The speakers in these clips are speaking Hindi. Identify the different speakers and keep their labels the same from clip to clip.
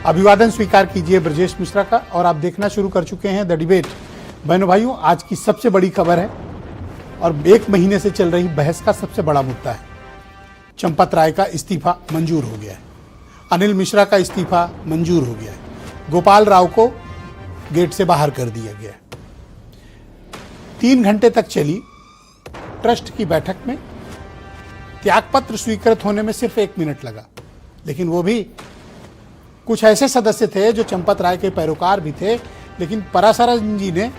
Speaker 1: अभिवादन स्वीकार कीजिए ब्रजेश मिश्रा का। और आप देखना शुरू कर चुके हैं द डिबेट। बहनों भाइयों, आज की सबसे बड़ी खबर है और 1 महीने से चल रही बहस का सबसे बड़ा मुद्दा है। चंपत राय का इस्तीफा मंजूर हो गया है। अनिल मिश्रा का इस्तीफा मंजूर हो गया है। गोपाल राव को गेट से बाहर कर दिया गया है। 3 घंटे तक चली ट्रस्ट की बैठक में त्यागपत्र स्वीकृत होने में सिर्फ 1 मिनट लगा, लेकिन वो भी कुछ ऐसे सदस्य थे जो चंपत राय के पैरोकार भी थे, लेकिन पराशरन जी ने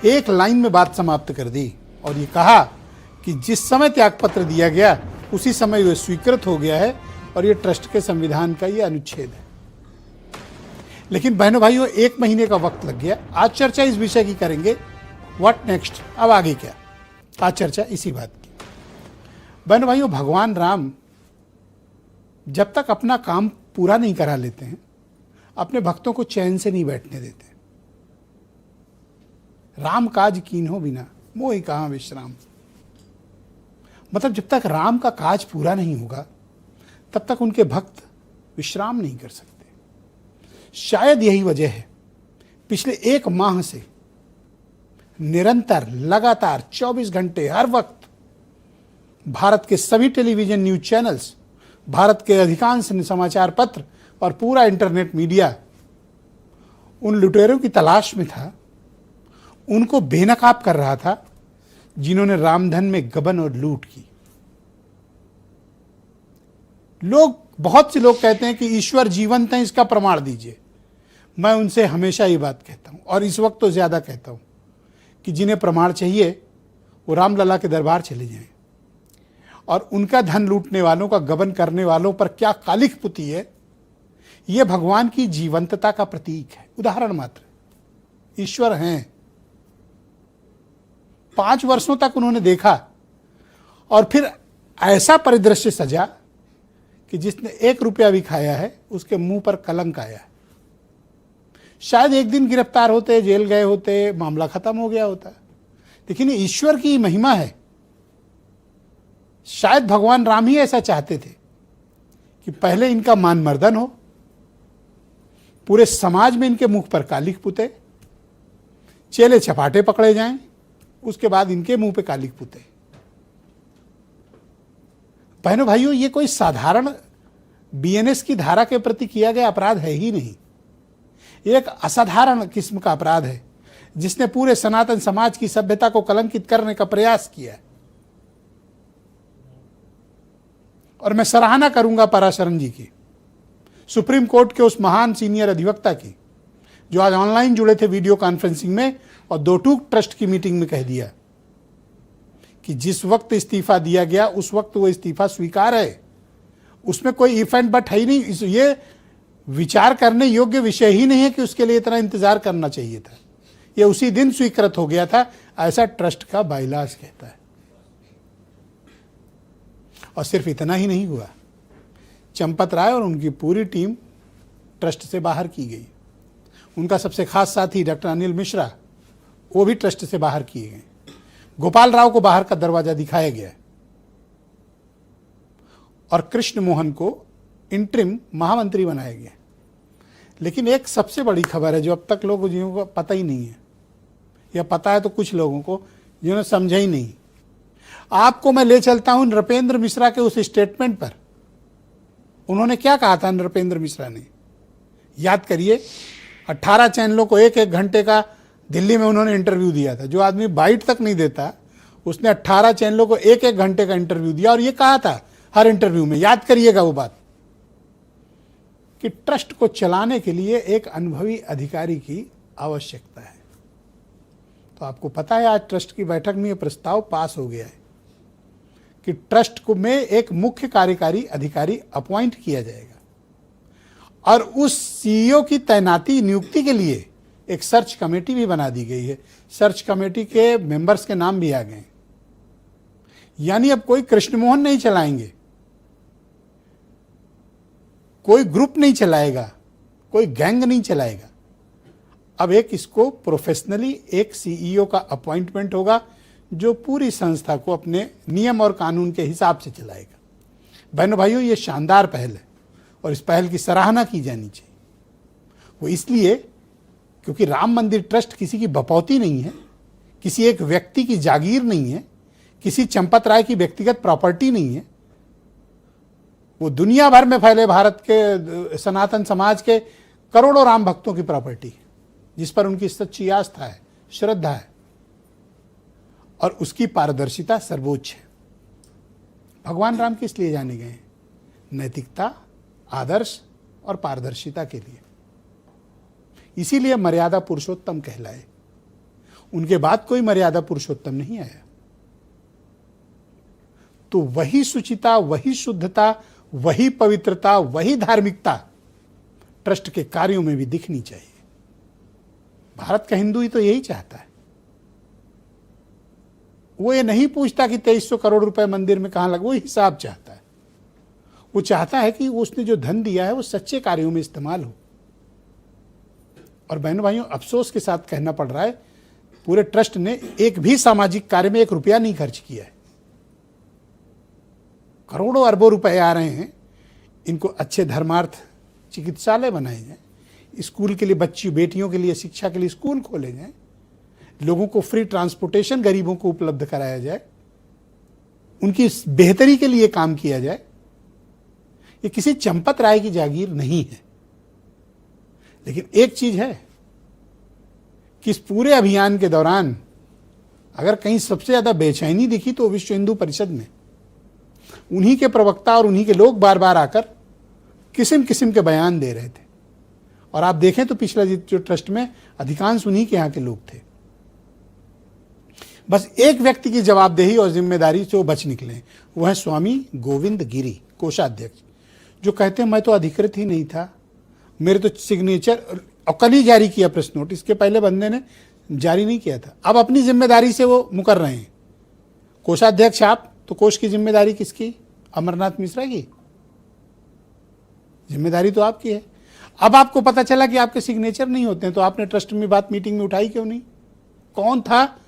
Speaker 1: एक लाइन में बात समाप्त कर दी और ये कहा कि जिस समय त्यागपत्र दिया गया उसी समय वह स्वीकृत हो गया है और ये ट्रस्ट के संविधान का ये अनुच्छेद है। लेकिन बहनों भाइयों, 1 महीने का वक्त लग गया। आज चर्चा इस विषय की करेंगे, व्हाट नेक्स्ट, अब आगे क्या। आज चर्चा इसी बात की। बहनों भाइयों, भगवान राम जब तक अपना काम पूरा नहीं करा लेते हैं, अपने भक्तों को चैन से नहीं बैठने देते। राम काज कीन्हो बिना मोहि कहाँ विश्राम। मतलब जब तक राम का काज पूरा नहीं होगा तब तक उनके भक्त विश्राम नहीं कर सकते। शायद यही वजह है पिछले 1 माह से निरंतर लगातार 24 घंटे हर वक्त भारत के सभी टेलीविजन न्यूज चैनल्स, भारत के अधिकांश समाचार पत्र और पूरा इंटरनेट मीडिया उन लुटेरों की तलाश में था, उनको बेनकाब कर रहा था जिन्होंने रामधन में गबन और लूट की। बहुत से लोग कहते हैं कि ईश्वर जीवंत है, इसका प्रमाण दीजिए। मैं उनसे हमेशा ये बात कहता हूं और इस वक्त तो ज्यादा कहता हूं कि जिन्हें प्रमाण चाहिए वो रामलला के दरबार चले जाएं और उनका धन लूटने वालों का गबन करने वालों पर क्या कालिख पुती है, यह भगवान की जीवंतता का प्रतीक है। उदाहरण मात्र, ईश्वर हैं। 5 वर्षों तक उन्होंने देखा और फिर ऐसा परिदृश्य सजा कि जिसने 1 रुपया भी खाया है उसके मुंह पर कलंक आया। शायद एक दिन गिरफ्तार होते, जेल गए होते, मामला खत्म हो गया होता। लेकिन ईश्वर की महिमा है। शायद भगवान राम ही ऐसा चाहते थे कि पहले इनका मान मर्दन हो, पूरे समाज में इनके मुख पर कालिख पुते, चेले चपाटे पकड़े जाएं, उसके बाद इनके मुंह पे कालिख पुते। बहनों भाइयों, ये कोई साधारण बीएनएस की धारा के प्रति किया गया अपराध है ही नहीं। ये एक असाधारण किस्म का अपराध है जिसने पूरे सनातन समाज की सभ्यता को कलंकित करने का प्रयास किया है। और मैं सराहना करूंगा पराशरन जी की, सुप्रीम कोर्ट के उस महान सीनियर अधिवक्ता की, जो आज ऑनलाइन जुड़े थे वीडियो कॉन्फ्रेंसिंग में और 2 टूक ट्रस्ट की मीटिंग में कह दिया कि जिस वक्त इस्तीफा दिया गया उस वक्त वो इस्तीफा स्वीकार है, उसमें कोई इफ एंड बट है ही नहीं। ये विचार करने योग्य विषय ही नहीं है कि उसके लिए इतना इंतजार करना चाहिए था। ये उसी दिन स्वीकृत हो गया था, ऐसा ट्रस्ट का बाइलाज कहता है। और सिर्फ इतना ही नहीं हुआ, चंपत राय और उनकी पूरी टीम ट्रस्ट से बाहर की गई। उनका सबसे खास साथी डॉक्टर अनिल मिश्रा, वो भी ट्रस्ट से बाहर किए गए। गोपाल राव को बाहर का दरवाजा दिखाया गया और कृष्ण मोहन को इंटरिम महामंत्री बनाया गया। लेकिन एक सबसे बड़ी खबर है जो अब तक लोगों को पता ही नहीं है, या पता है तो कुछ लोगों को, जिन्होंने समझा ही नहीं। आपको मैं ले चलता हूं नृपेंद्र मिश्रा के उस स्टेटमेंट पर। उन्होंने क्या कहा था नृपेंद्र मिश्रा ने, याद करिए। 18 चैनलों को 1-1 घंटे का दिल्ली में उन्होंने इंटरव्यू दिया था। जो आदमी बाइट तक नहीं देता, उसने 18 चैनलों को 1-1 घंटे का इंटरव्यू दिया और ये कहा था हर इंटरव्यू में, याद करिएगा वो बात, कि ट्रस्ट को चलाने के लिए एक अनुभवी अधिकारी की आवश्यकता है। तो आपको पता है आज ट्रस्ट की बैठक में यह प्रस्ताव पास हो गया है कि ट्रस्ट को में एक मुख्य कार्यकारी अधिकारी अपॉइंट किया जाएगा और उस सीईओ की तैनाती नियुक्ति के लिए एक सर्च कमेटी भी बना दी गई है। सर्च कमेटी के मेंबर्स के नाम भी आ गए। यानी अब कोई कृष्ण मोहन नहीं चलाएंगे, कोई ग्रुप नहीं चलाएगा, कोई गैंग नहीं चलाएगा। अब एक इसको प्रोफेशनली एक सीईओ का अपॉइंटमेंट होगा जो पूरी संस्था को अपने नियम और कानून के हिसाब से चलाएगा। बहनों भाइयों, ये शानदार पहल है और इस पहल की सराहना की जानी चाहिए। वो इसलिए क्योंकि राम मंदिर ट्रस्ट किसी की बपौती नहीं है, किसी एक व्यक्ति की जागीर नहीं है, किसी चंपत राय की व्यक्तिगत प्रॉपर्टी नहीं है। वो दुनिया भर में फैले भारत के सनातन समाज के करोड़ों राम भक्तों की प्रॉपर्टी है, जिस पर उनकी सच्ची आस्था है, श्रद्धा है, और उसकी पारदर्शिता सर्वोच्च है। भगवान राम किस लिए जाने गए हैं? नैतिकता, आदर्श और पारदर्शिता के लिए। इसीलिए मर्यादा पुरुषोत्तम कहलाए। उनके बाद कोई मर्यादा पुरुषोत्तम नहीं आया। तो वही शुचिता, वही शुद्धता, वही पवित्रता, वही धार्मिकता ट्रस्ट के कार्यों में भी दिखनी चाहिए। भारत का हिंदू ही तो यही चाहता है। वो ये नहीं पूछता कि 2300 करोड़ रुपए मंदिर में कहां लगा, वो हिसाब चाहता है। वो चाहता है कि उसने जो धन दिया है वो सच्चे कार्यों में इस्तेमाल हो। और बहनों भाइयों, अफसोस के साथ कहना पड़ रहा है, पूरे ट्रस्ट ने एक भी सामाजिक कार्य में 1 रुपया नहीं खर्च किया है। करोड़ों अरबों रुपए आ रहे हैं, इनको अच्छे धर्मार्थ चिकित्सालय बनाए जाए, स्कूल के लिए बच्ची बेटियों के लिए शिक्षा के लिए स्कूल खोले जाए, लोगों को फ्री ट्रांसपोर्टेशन गरीबों को उपलब्ध कराया जाए, उनकी बेहतरी के लिए काम किया जाए। ये किसी चंपत राय की जागीर नहीं है। लेकिन एक चीज है कि इस पूरे अभियान के दौरान अगर कहीं सबसे ज्यादा बेचैनी दिखी तो विश्व हिंदू परिषद में। उन्हीं के प्रवक्ता और उन्हीं के लोग बार बार आकर किस्म किस्म के बयान दे रहे थे। और आप देखें तो पिछला जो ट्रस्ट में अधिकांश उन्हीं के यहाँ के लोग थे। बस एक व्यक्ति की जवाबदेही और जिम्मेदारी से वो बच निकले, वो है स्वामी गोविंद गिरी, कोषाध्यक्ष, जो कहते हैं मैं तो अधिकृत ही नहीं था, मेरे तो सिग्नेचर, और कल ही जारी किया प्रेस नोट, इसके पहले बंदे ने जारी नहीं किया था। अब अपनी जिम्मेदारी से वो मुकर रहे हैं। कोषाध्यक्ष आप, तो कोष की जिम्मेदारी किसकी? अमरनाथ मिश्रा की जिम्मेदारी तो आपकी है। अब आपको पता चला कि आपके सिग्नेचर नहीं होते हैं, तो आपने ट्रस्ट में बात मीटिंग में उठाई क्यों नहीं? कौन था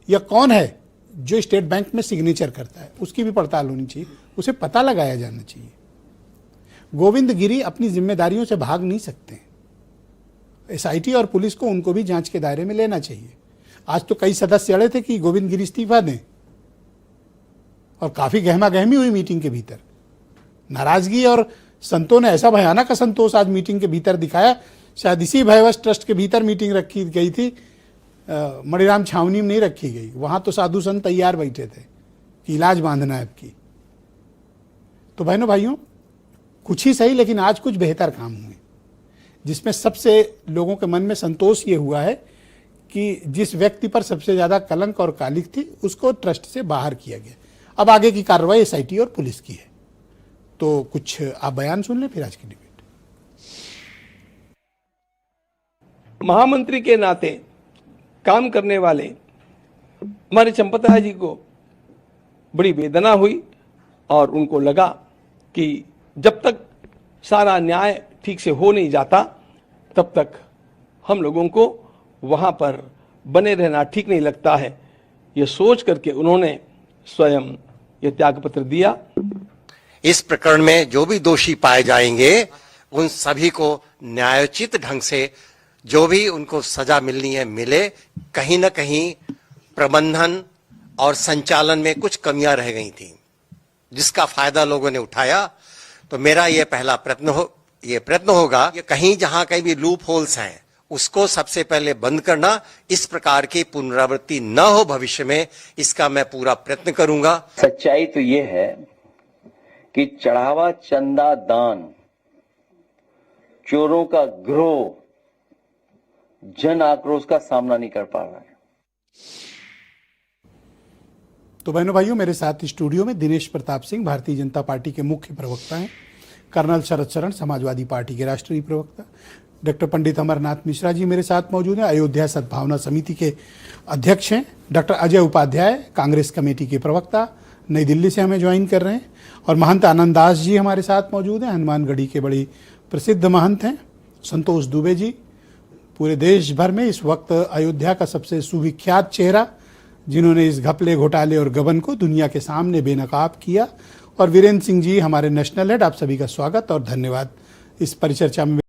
Speaker 1: या कौन है जो स्टेट बैंक में सिग्नेचर करता है? उसकी भी पड़ताल होनी चाहिए, उसे पता लगाया जाना चाहिए। गोविंद गिरी अपनी जिम्मेदारियों से भाग नहीं सकते। एसआईटी और पुलिस को उनको भी जांच के दायरे में लेना चाहिए। आज तो कई सदस्य अड़े थे कि गोविंद गिरी इस्तीफा दें, और काफी गहमा गहमी हुई मीटिंग के भीतर। नाराजगी, और संतों ने ऐसा भयानक असंतोष आज मीटिंग के भीतर दिखाया। शायद इसी भयवश ट्रस्ट के भीतर मीटिंग रखी गई थी, मणिराम छावनी में नहीं रखी गई। वहां तो साधु संत तैयार बैठे थे कि इलाज बांधना है आपकी। तो बहनों भाइयों, कुछ ही सही लेकिन आज कुछ बेहतर काम हुए, जिसमें सबसे लोगों के मन में संतोष ये हुआ है कि जिस व्यक्ति पर सबसे ज्यादा कलंक और कालिक थी उसको ट्रस्ट से बाहर किया गया। अब आगे की कार्रवाई एसआईटी और पुलिस की है। तो कुछ आप बयान सुन लें, फिर आज की डिबेट।
Speaker 2: महामंत्री के नाते काम करने वाले हमारे चंपत राय जी को बड़ी वेदना हुई, और उनको लगा कि जब तक सारा न्याय ठीक से हो नहीं जाता तब तक हम लोगों को वहां पर बने रहना ठीक नहीं लगता है। ये सोच करके उन्होंने स्वयं ये त्यागपत्र दिया।
Speaker 3: इस प्रकरण में जो भी दोषी पाए जाएंगे उन सभी को न्यायोचित ढंग से जो भी उनको सजा मिलनी है मिले। कहीं न कहीं प्रबंधन और संचालन में कुछ कमियां रह गई थी, जिसका फायदा लोगों ने उठाया। तो मेरा यह पहला प्रयत्न होगा कि कहीं जहां कहीं भी लूप होल्स हैं उसको सबसे पहले बंद करना। इस प्रकार की पुनरावृत्ति न हो भविष्य में, इसका मैं पूरा प्रयत्न करूंगा।
Speaker 4: सच्चाई तो ये है कि चढ़ावा, चंदा, दान, चोरों का गिरोह जन आक्रोश का सामना नहीं कर पा रहा है।
Speaker 1: तो बहनों भाइयों, मेरे साथ स्टूडियो में दिनेश प्रताप सिंह, भारतीय जनता पार्टी के मुख्य प्रवक्ता हैं, कर्नल शरद शरण, समाजवादी पार्टी के राष्ट्रीय प्रवक्ता, डॉक्टर पंडित अमरनाथ मिश्रा जी मेरे साथ मौजूद हैं, अयोध्या सद्भावना समिति के अध्यक्ष हैं, डॉक्टर अजय उपाध्याय, कांग्रेस कमेटी के प्रवक्ता, नई दिल्ली से हमें ज्वाइन कर रहे हैं, और महंत आनंद दास जी हमारे साथ मौजूद हैं, हनुमानगढ़ी के बड़ी प्रसिद्ध महंत हैं, संतोष दुबे जी, पूरे देश भर में इस वक्त अयोध्या का सबसे सुविख्यात चेहरा, जिन्होंने इस घपले, घोटाले और गबन को दुनिया के सामने बेनकाब किया, और वीरेंद्र सिंह जी हमारे नेशनल हेड। आप सभी का स्वागत और धन्यवाद इस परिचर्चा में।